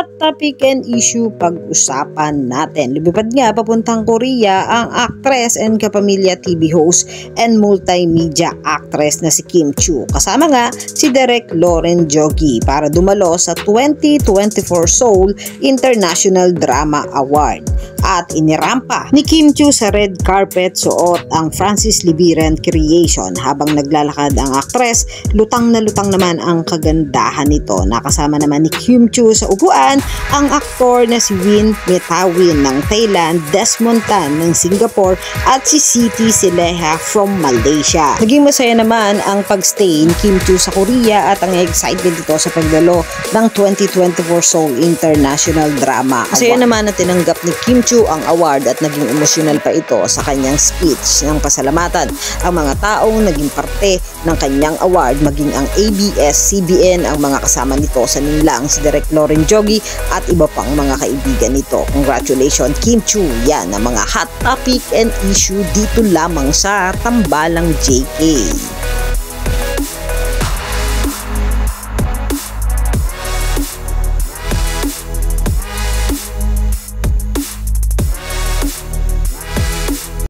hot topic and issue pag-usapan natin. Lumipad nga papuntang Korea ang actress and kapamilya TV host and multimedia actress na si Kim Chiu. Kasama nga si Direk Loren Jogi para dumalo sa 2024 Seoul International Drama Award. At inirampa ni Kim Chiu sa red carpet suot ang Francis Libiran creation. Habang naglalakad ang actress, lutang na lutang naman ang kagandahan nito. Nakasama naman ni Kim Chiu sa upuan ang aktor na si Win Metawin ng Thailand, Desmond Tan ng Singapore at si Siti Sileha from Malaysia. Naging masaya naman ang pagstay ni Kim Chiu sa Korea at ang excitement dito sa pagdalo ng 2024 Seoul International Drama Award. Masaya naman na tinanggap ni Kim Chiu ang award at naging emosyonal pa ito sa kanyang speech ng pasalamatan ang mga taong naging parte ng kanyang award, maging ang ABS-CBN, ang mga kasama nito sa ninlang si Direk Loren Jogi at iba pang mga kaibigan nito. Congratulations Kim Chiu! Yan ang mga hot topic and issue dito lamang sa Tambalang JK.